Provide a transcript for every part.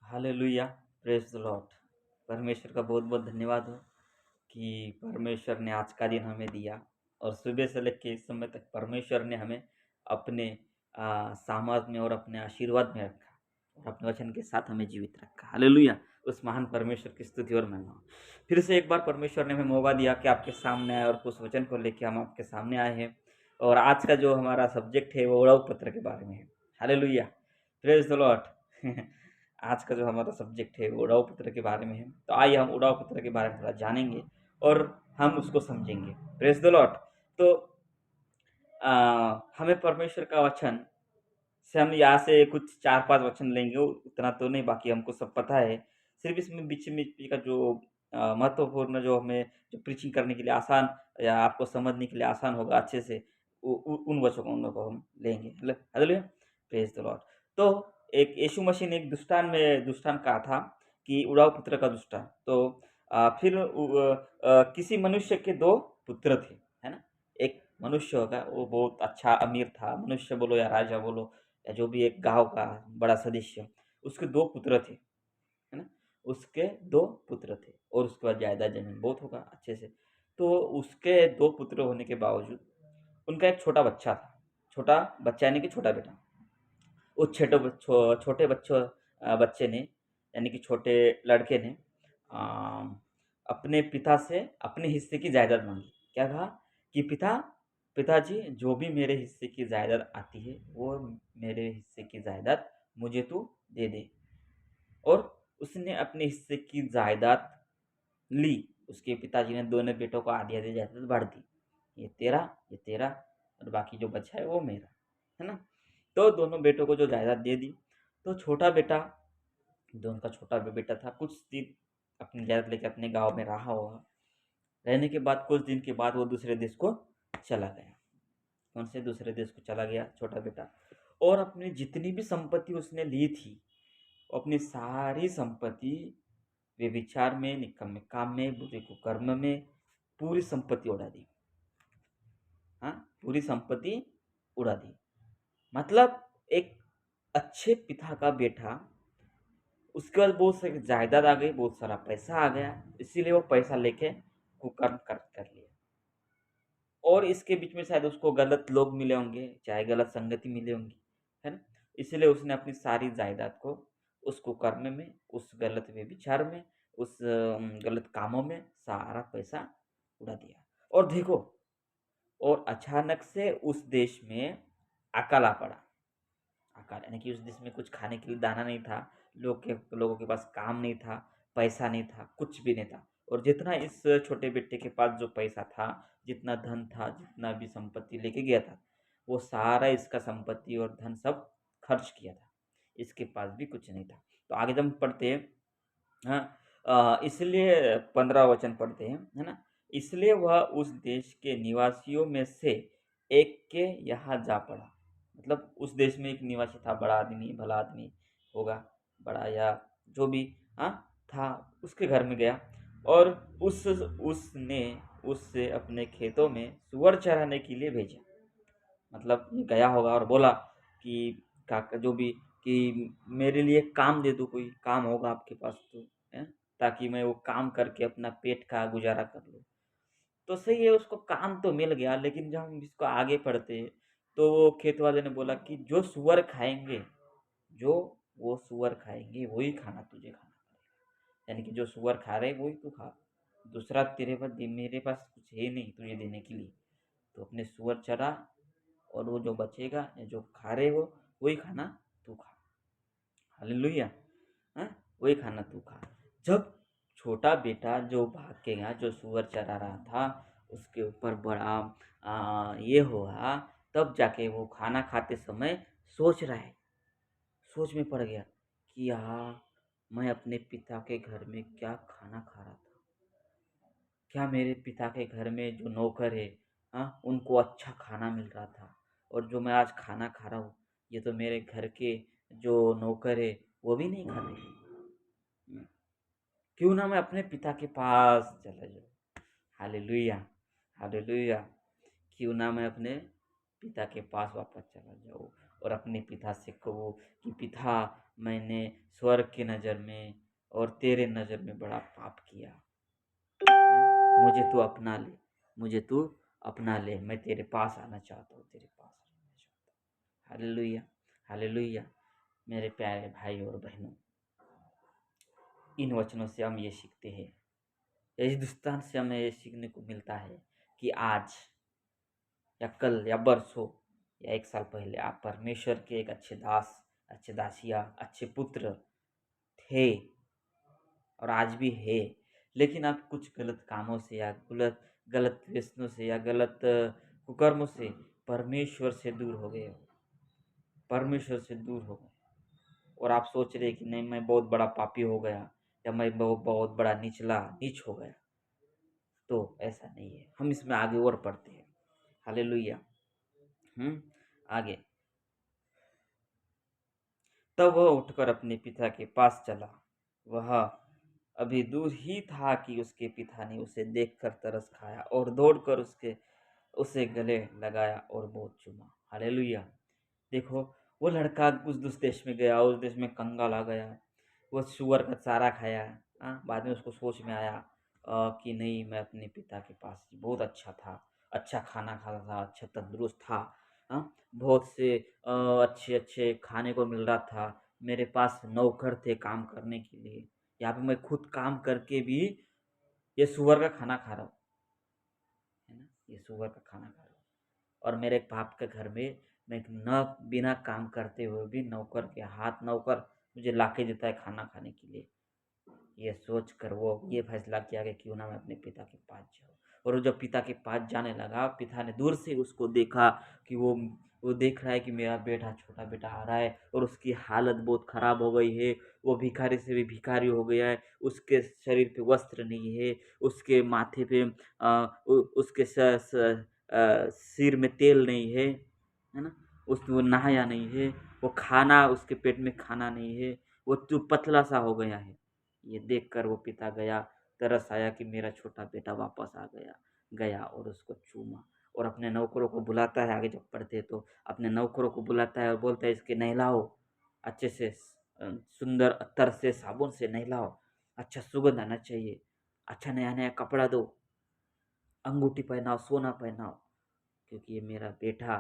Hallelujah, praise the Lord. परमेश्वर का बहुत-बहुत धन्यवाद हो कि परमेश्वर ने आज का दिन हमें दिया और सुबह से लेके इस समय तक परमेश्वर ने हमें अपने सामर्थ में और अपने आशीर्वाद में रखा और अपने वचन के साथ हमें जीवित रखा। हालेलुया! उस महान परमेश्वर की स्तुति और महिमा हो। फिर से एक बार परमेश्वर ने हमें मौका दिया कि आपके सामने आए और उस वचन को लेके हम आपके सामने आए हैं और आज का जो हमारा सब्जेक्ट है वो उड़ाऊ पत्र के बारे में है। हालेलुया! Praise the Lord. आज का जो हमारा सब्जेक्ट है वो उड़ाऊ पत्र के बारे में है। तो आइए हम उड़ाऊ पत्र के बारे में थोड़ा जानेंगे और हम उसको समझेंगे। Praise the Lord. तो हमें परमेश्वर का वचन से हम यहाँ से कुछ 4-5 वचन लेंगे, उतना तो नहीं, बाकी हमको सब पता है। सिर्फ़ इसमें बीच-बीच का जो महत्वपूर्ण जो हमें जो प्रीचिंग करने के लिए आसान या आपको समझने के लिए आसान होगा अच्छे से, उ उ उन वचनों को हम लेंगे। हालेलुया! Praise the Lord. तो एक यीशु मसीह ने एक दृष्टांत कहा था कि उड़ाऊ पुत्र का दृष्टांत। तो फिर किसी मनुष्य के 2 पुत्र थे, है ना? एक मनुष्य होगा, वो बहुत अच्छा अमीर था, मनुष्य बोलो या राजा बोलो या जो भी एक गाँव का बड़ा सदस्य, उसके 2 पुत्र थे, है ना? उसके 2 पुत्र थे और उसके बाद जायदाद ज़मीन बहुत होगा अच्छे से। तो उसके 2 पुत्र होने के बावजूद उनका एक छोटा बच्चा था। छोटा बच्चा यानी कि छोटा बेटा। उस छोटे बच्चे ने यानी कि छोटे लड़के ने अ, अपने पिता से अपने हिस्से की जायदाद माँगी। क्या कहा कि पिताजी, जो भी मेरे हिस्से की जायदाद आती है, वो मेरे हिस्से की जायदाद मुझे तू दे दे। और उसने अपने हिस्से की जायदाद ली। उसके पिताजी ने दोनों बेटों को आधी-आधी जायदाद बाँट दी। ये तेरा और बाकी जो बचा है वो मेरा। है ना? तो दोनों बेटों को जो जायदाद दे दी, तो छोटा बेटा, जो उनका छोटा बेटा था, कुछ दिन अपनी जायदाद लेके अपने गाँव में रहा होगा। रहने के बाद कुछ दिन के बाद वो दूसरे देश को चला गया। कौन से दूसरे देश को चला गया छोटा बेटा, और अपनी जितनी भी संपत्ति उसने ली थी, वो अपनी सारी संपत्ति व्यभिचार में, निकम्मे काम में, बुरे कुकर्म में पूरी संपत्ति उड़ा दी। हाँ, पूरी संपत्ति उड़ा दी। मतलब एक अच्छे पिता का बेटा, उसके बाद बहुत सारी जायदाद आ गई, बहुत सारा पैसा आ गया, इसीलिए वो पैसा लेके कुकर्म कर लिया। और इसके बीच में शायद उसको गलत लोग मिले होंगे, चाहे गलत संगति मिली होंगी, है ना? इसीलिए उसने अपनी सारी जायदाद को उस कुकर्म में, उस गलत व्यभिचार में, उस गलत कामों में सारा पैसा उड़ा दिया। और देखो, और अचानक से उस देश में अकाल आ पड़ा। अकाल यानी कि उस देश में कुछ खाने के लिए दाना नहीं था, लोगों के पास काम नहीं था, पैसा नहीं था, कुछ भी नहीं था। और जितना इस छोटे बेटे के पास जो पैसा था, जितना धन था, जितना भी संपत्ति लेके गया था, वो सारा इसका संपत्ति और धन सब खर्च किया था। इसके पास भी कुछ नहीं था। तो आगे जब हम पढ़ते हैं, हाँ, इसलिए 15 वचन पढ़ते हैं, है ना? इसलिए वह उस देश के निवासियों में से एक के यहाँ जा पड़ा। मतलब उस देश में एक निवासी था, बड़ा आदमी, भला आदमी होगा, बड़ा या जो भी, हाँ, था, उसके घर में गया और उसने उससे अपने खेतों में सूअर चराने के लिए भेजा। मतलब ये गया होगा और बोला कि काका जो भी, कि मेरे लिए काम दे दो, कोई काम होगा आपके पास तो, हैं? ताकि मैं वो काम करके अपना पेट का गुज़ारा कर लूँ। तो सही है, उसको काम तो मिल गया, लेकिन जब हम इसको आगे पढ़ते हैं, तो वो खेत वाले ने बोला कि जो सूअर खाएँगे, जो वो सूअर खाएँगे वही खाना तुझे खाना पड़ेगा। यानी कि जो सूअर खा रहे हैं वही तू खा। दूसरा तेरे पास मेरे पास कुछ है नहीं तुझे देने के लिए। तो अपने सूअर चरा और वो जो बचेगा या जो खा रहे हो वही खाना तू खा। हालेलुया! हाँ, वही खाना तू खा। जब छोटा बेटा जो भाग के गया, जो सूअर चरा रहा था, उसके ऊपर बड़ा ये हुआ, तब जाके वो खाना खाते समय सोच रहा है, सोच में पड़ गया कि मैं अपने पिता के घर में क्या खाना खा रहा था। क्या मेरे पिता के घर में जो नौकर है, हाँ, उनको अच्छा खाना मिल रहा था, और जो मैं आज खाना खा रहा हूँ, ये तो मेरे घर के जो नौकर है वो भी नहीं खाते। हम्म, क्यों ना मैं अपने पिता के पास चला जाऊँ। Hallelujah, hallelujah. क्यों ना मैं अपने पिता के पास वापस चला जाऊँ और अपने पिता से कहूँ कि पिता, मैंने स्वर्ग की नज़र में और तेरे नज़र में बड़ा पाप किया। मुझे तू अपना ले, मुझे तू अपना ले, मैं तेरे पास आना चाहता हूँ, तेरे पास रहना चाहता हूँ। Hallelujah, hallelujah. मेरे प्यारे भाई और बहनों, इन वचनों से हम ये सीखते हैं, इस दृष्टांत से हमें ये सीखने को मिलता है कि आज या कल या बरसों या 1 साल पहले आप परमेश्वर के एक अच्छे दास, अच्छे दासिया, अच्छे पुत्र थे और आज भी है। लेकिन आप कुछ गलत कामों से या गलत गलत व्यसनों से या गलत कुकर्मों से परमेश्वर से दूर हो गए हो, परमेश्वर से दूर हो गए और आप सोच रहे कि नहीं, मैं बहुत बड़ा पापी हो गया या मैं बहुत बहुत बड़ा नीच हो गया। तो ऐसा नहीं है, हम इसमें आगे और पढ़ते हैं। हालेलुया। आगे। तब वह उठकर अपने पिता के पास चला। वह अभी दूर ही था कि उसके पिता ने उसे देखकर तरस खाया और दौड़कर उसे गले लगाया और बहुत चूमा। हालेलुया। देखो, वो लड़का उस देश में गया, उस देश में कंगाल आ गया, वो सूअर का चारा खाया। बाद में उसको सोच में आया कि नहीं, मैं अपने पिता के पास बहुत अच्छा था, अच्छा खाना खाता था, अच्छा तंदुरुस्त था। बहुत से अच्छे अच्छे खाने को मिल रहा था, मेरे पास नौकर थे काम करने के लिए। यहाँ पे मैं खुद काम करके भी ये सूअर का खाना खा रहा हूँ, है ना, ये सूअर का खाना खा रहा हूँ। और मेरे बाप के घर में मैं न बिना काम करते हुए भी नौकर मुझे लाके देता है खाना खाने के लिए। ये सोच कर वो ये फैसला किया कि क्यों ना मैं अपने पिता के पास जाऊँ। और वो जब पिता के पास जाने लगा, पिता ने दूर से उसको देखा कि वो देख रहा है कि मेरा बेटा, छोटा बेटा आ रहा है और उसकी हालत बहुत खराब हो गई है। वो भिखारी से भी भिखारी हो गया है, उसके शरीर पे वस्त्र नहीं है, उसके माथे पे उसके सिर में तेल नहीं है ना, वो नहाया नहीं है, वो खाना, उसके पेट में खाना नहीं है, वो तो पतला सा हो गया है। ये देखकर वो पिता गया, तरस आया कि मेरा छोटा बेटा वापस आ गया। गया और उसको चूमा और अपने नौकरों को बुलाता है। आगे जब पढ़ते तो अपने नौकरों को बुलाता है और बोलता है, इसके नहलाओ अच्छे से, सुंदर अत्तर से, साबुन से नहलाओ, अच्छा सुगंध आना चाहिए, अच्छा नया नया कपड़ा दो, अंगूठी पहनाओ, सोना पहनाओ, क्योंकि ये मेरा बेटा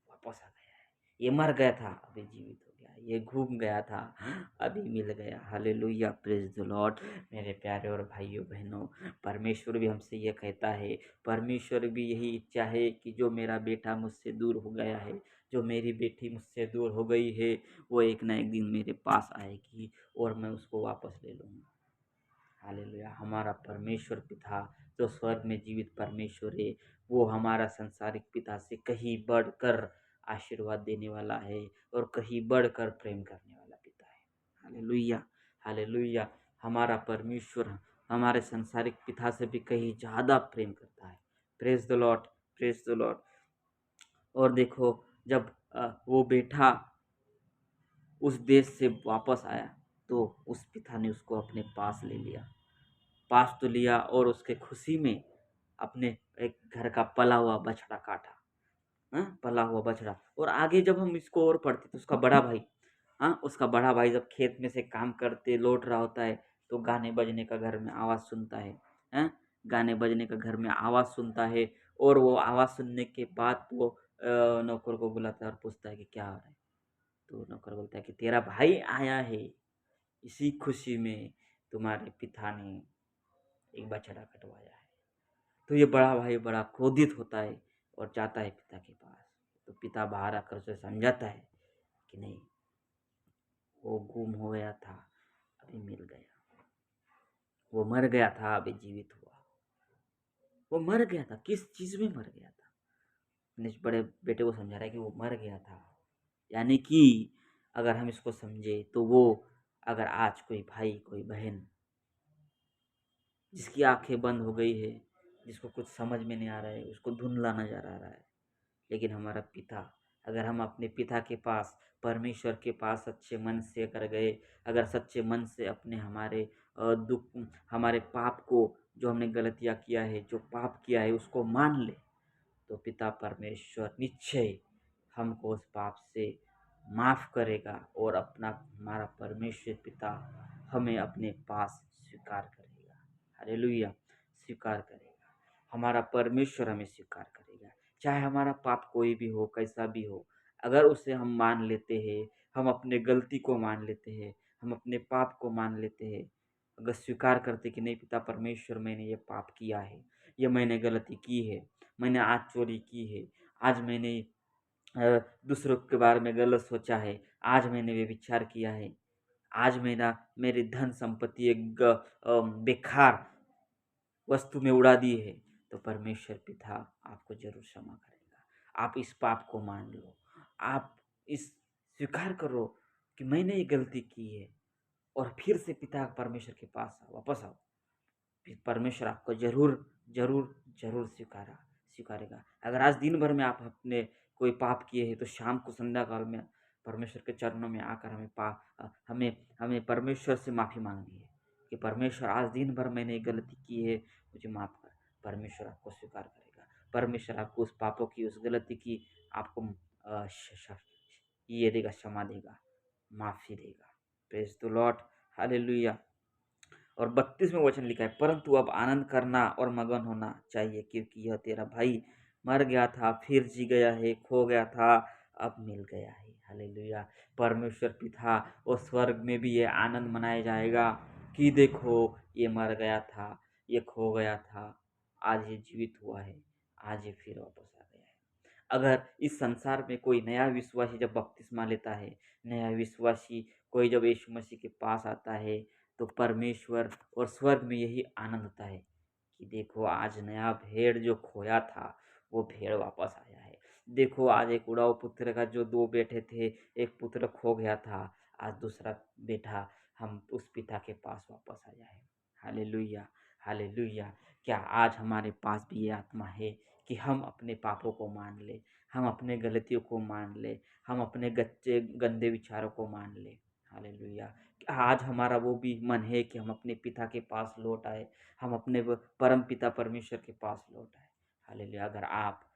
वापस आ गया है। ये मर गया था, अभी जीवित हो गया, ये घूम गया था, अभी मिल गया। Hallelujah, praise the Lord. मेरे प्यारे और भाइयों बहनों, परमेश्वर भी हमसे ये कहता है, परमेश्वर भी यही इच्छा है कि जो मेरा बेटा मुझसे दूर हो गया है, जो मेरी बेटी मुझसे दूर हो गई है, वो एक ना एक दिन मेरे पास आएगी और मैं उसको वापस ले लूँगा। हालेलुया। हमारा परमेश्वर पिता जो स्वर्ग में जीवित परमेश्वर है, वो हमारा संसारिक पिता से कहीं बढ़कर आशीर्वाद देने वाला है और कहीं बढ़कर प्रेम करने वाला पिता है। Hallelujah, hallelujah. हमारा परमेश्वर हमारे संसारिक पिता से भी कहीं ज़्यादा प्रेम करता है। Praise the Lord, praise the Lord. और देखो, जब वो बेटा उस देश से वापस आया तो उस पिता ने उसको अपने पास ले लिया। पास तो लिया और उसके खुशी में अपने एक घर का पला हुआ बछड़ा काटा। पला हुआ बछड़ा। और आगे जब हम इसको और पढ़ते तो उसका बड़ा भाई जब खेत में से काम करते लौट रहा होता है तो गाने बजने का घर में आवाज़ सुनता है। गाने बजने का घर में आवाज़ सुनता है और वो आवाज़ सुनने के बाद वो नौकर को बुलाता है और पूछता है कि क्या हो रहा है। तो नौकर बोलता है कि तेरा भाई आया है, इसी खुशी में तुम्हारे पिता ने एक बछड़ा कटवाया है। तो ये बड़ा भाई बड़ा क्रोधित होता है और जाता है पिता के पास। तो पिता बाहर आकर उसे समझाता है कि नहीं, वो गुम हो गया था, अभी मिल गया। वो मर गया था, अभी जीवित हुआ। वो मर गया था, किस चीज़ में मर गया था? अपने बड़े बेटे को समझा रहा है कि वो मर गया था। यानी कि अगर हम इसको समझे तो वो, अगर आज कोई भाई, कोई बहन जिसकी आंखें बंद हो गई है, जिसको कुछ समझ में नहीं आ रहा है, उसको धुंधला नजर आ रहा है, लेकिन हमारा पिता, अगर हम अपने पिता के पास, परमेश्वर के पास सच्चे मन से अगर गए, अगर सच्चे मन से अपने हमारे दुख, हमारे पाप को, जो हमने गलतियाँ किया है, जो पाप किया है, उसको मान ले, तो पिता परमेश्वर निश्चय हमको उस पाप से माफ़ करेगा और अपना हमारा परमेश्वर पिता हमें अपने पास स्वीकार करेगा। हालेलुया! स्वीकार करेगा। हमारा परमेश्वर हमें स्वीकार करेगा। चाहे हमारा पाप कोई भी हो, कैसा भी हो, अगर उसे हम मान लेते हैं, हम अपने गलती को मान लेते हैं, हम अपने पाप को मान लेते हैं, अगर स्वीकार करते कि नहीं पिता परमेश्वर मैंने ये पाप किया है, ये मैंने गलती की है, मैंने आज चोरी की है, आज मैंने दूसरों के बारे में गलत सोचा है, आज मैंने व्यभिचार किया है, आज मेरी धन संपत्ति बेकार वस्तु में उड़ा दी है, तो परमेश्वर पिता आपको जरूर क्षमा करेगा। आप इस पाप को मान लो, आप इस स्वीकार करो कि मैंने ये गलती की है, और फिर से पिता परमेश्वर के पास वापस आओ। फिर परमेश्वर आपको जरूर जरूर जरूर स्वीकारेगा। अगर आज दिन भर में आप अपने कोई पाप किए हैं, तो शाम को संध्या काल में परमेश्वर के चरणों में आकर हमें हमें परमेश्वर से माफ़ी मांगनी है कि परमेश्वर आज दिन भर मैंने एक गलती की है, मुझे माफ़ कर। परमेश्वर आपको स्वीकार करेगा। परमेश्वर आपको उस पापों की, उस गलती की आपको ये देगा, क्षमा देगा, माफ़ी देगा। Praise the Lord, hallelujah. और 32वें वचन लिखा है, परंतु अब आनंद करना और मगन होना चाहिए, क्योंकि यह तेरा भाई मर गया था, फिर जी गया है, खो गया था, अब मिल गया है। हालेलुया। परमेश्वर पिता और स्वर्ग में भी ये आनंद मनाया जाएगा कि देखो, ये मर गया था, ये खो गया था, आज ये जीवित हुआ है, आज ये फिर वापस आ गया है। अगर इस संसार में कोई नया विश्वासी जब बपतिस्मा लेता है, नया विश्वासी कोई जब यीशु मसीह के पास आता है, तो परमेश्वर और स्वर्ग में यही आनंद होता है कि देखो, आज नया भेड़ जो खोया था, वो भेड़ वापस आया है। देखो, आज एक उड़ाऊ पुत्र का जो दो बेटे थे, एक पुत्र खो गया था, आज दूसरा बेटा हम उस पिता के पास वापस आया है। Hallelujah, hallelujah. क्या आज हमारे पास भी ये आत्मा है कि हम अपने पापों को मान ले, हम अपने गलतियों को मान ले, हम अपने गच्चे गंदे विचारों को मान ले। हालेलुया। आज हमारा वो भी मन है कि हम अपने पिता के पास लौट आए, हम अपने परम पिता परमेश्वर के पास लौट आए। हालेलुया। अगर आप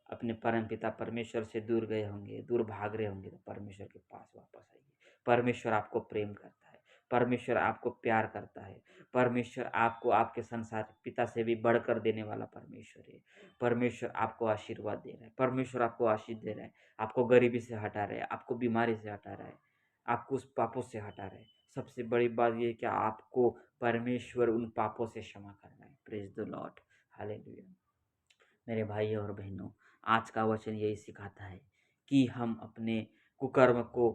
अपने परम पिता परमेश्वर से दूर गए होंगे, दूर भाग रहे होंगे, तो परमेश्वर के पास वापस आइए। परमेश्वर आपको प्रेम करता है, परमेश्वर आपको प्यार करता है, परमेश्वर आपको आपके संसार पिता से भी बढ़कर देने वाला परमेश्वर है। परमेश्वर आपको आशीर्वाद दे रहा है, परमेश्वर आपको आशीष दे रहा है, आपको गरीबी से हटा रहा है, आपको बीमारी से हटा रहा है, आपको उस पापों से हटा रहा है। सबसे बड़ी बात यह है कि आपको परमेश्वर उन पापों से क्षमा कर रहा है। Praise the Lord, hallelujah. मेरे भाइयों और बहनों, आज का वचन यही सिखाता है कि हम अपने कुकर्म को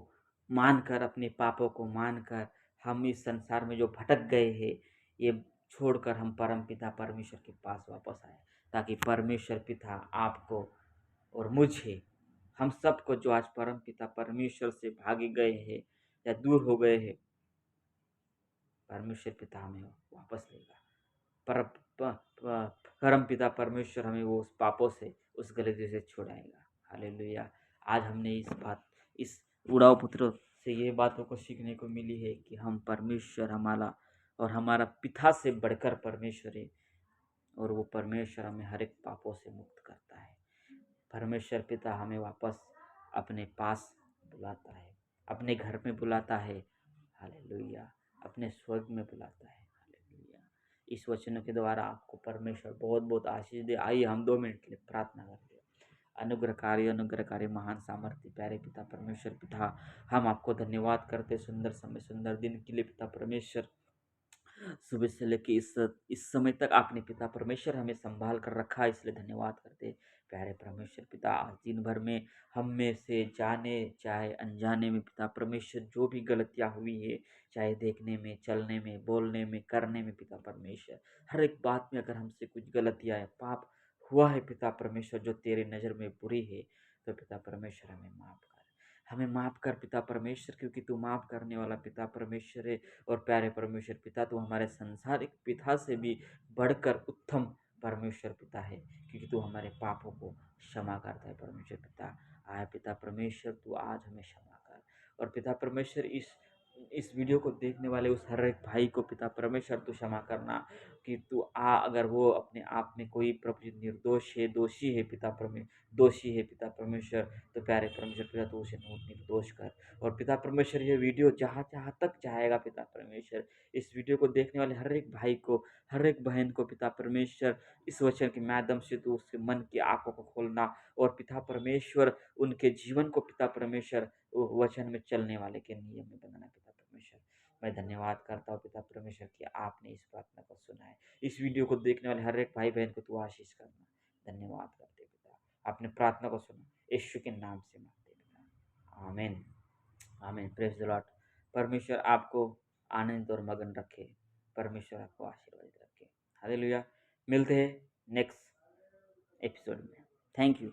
मानकर, अपने पापों को मानकर, हम इस संसार में जो भटक गए हैं, ये छोड़कर हम परम पिता परमेश्वर के पास वापस आए, ताकि परमेश्वर पिता आपको और मुझे, हम सबको जो आज परम पिता परमेश्वर से भागे गए हैं या दूर हो गए हैं, परमेश्वर पिता हमें वापस लेगा। पर परम पिता परमेश्वर हमें वो उस पापों से, उस गलती से छुड़ाएगा। हालेलुया। आज हमने इस उड़ाऊ पुत्र से ये बातों को सीखने को मिली है कि हम परमेश्वर हमारा और हमारा पिता से बढ़कर परमेश्वर है, और वो परमेश्वर हमें हर एक पापों से मुक्त करता है। परमेश्वर पिता हमें वापस अपने पास बुलाता है, अपने घर में बुलाता है। हालेलुया। अपने स्वर्ग में बुलाता है। हालेलुया। इस वचनों के द्वारा आपको परमेश्वर बहुत बहुत आशीष दे। आइए हम 2 मिनट के लिए प्रार्थना करते हैं। अनुग्रहकारी महान सामर्थ्य प्यारे पिता परमेश्वर पिता, हम आपको धन्यवाद करते सुंदर समय, सुंदर दिन के लिए पिता परमेश्वर। सुबह से लेके इस समय तक आपने पिता परमेश्वर हमें संभाल कर रखा, इसलिए धन्यवाद करते प्यारे परमेश्वर पिता। आज दिन भर में हम में से जाने चाहे अनजाने में पिता परमेश्वर जो भी गलतियाँ हुई है, चाहे देखने में, चलने में, बोलने में, करने में, पिता परमेश्वर हर एक बात में अगर हमसे कुछ गलतियाँ है, पाप हुआ है पिता परमेश्वर जो तेरे नज़र में बुरी है, तो पिता परमेश्वर हमें माफ़ कर, हमें माफ़ कर पिता परमेश्वर, क्योंकि तू माफ़ करने वाला पिता परमेश्वर है। और प्यारे परमेश्वर पिता, तू हमारे संसारिक पिता से भी बढ़कर उत्तम परमेश्वर पिता है, क्योंकि तू हमारे पापों को क्षमा करता है। परमेश्वर पिता, आया पिता परमेश्वर, तू आज हमें क्षमा कर। और पिता परमेश्वर, इस इस वीडियो को देखने वाले उस हर एक भाई को पिता परमेश्वर तू क्षमा करना कि तू अगर वो अपने आप में कोई प्रभु जी निर्दोष है, दोषी है पिता परमेश्वर, तो प्यारे परमेश्वर पिता तू उसे निर्दोष कर। और पिता परमेश्वर ये वीडियो जहाँ जहाँ तक जाएगा पिता परमेश्वर, इस वीडियो को देखने वाले हर एक भाई को, हर एक बहन को पिता परमेश्वर, इस वचन के माध्यम से तू उसके मन की आंखों को खोलना, और पिता परमेश्वर उनके जीवन को पिता परमेश्वर वचन में चलने वाले के नियम में बनाना पिता परमेश्वर। मैं धन्यवाद करता हूँ पिता परमेश्वर कि आपने इस प्रार्थना को सुना है। इस वीडियो को देखने वाले हर एक भाई बहन को तू आशीष करना। धन्यवाद करते पिता, आपने प्रार्थना को सुना, यीशु के नाम से मांगते पिता, आमीन। आमीन। Praise the Lord. परमेश्वर आपको आनंद और मगन रखे, परमेश्वर आपको आशीर्वाद रखे। हालेलुया। मिलते हैं नेक्स्ट एपिसोड में। Thank you.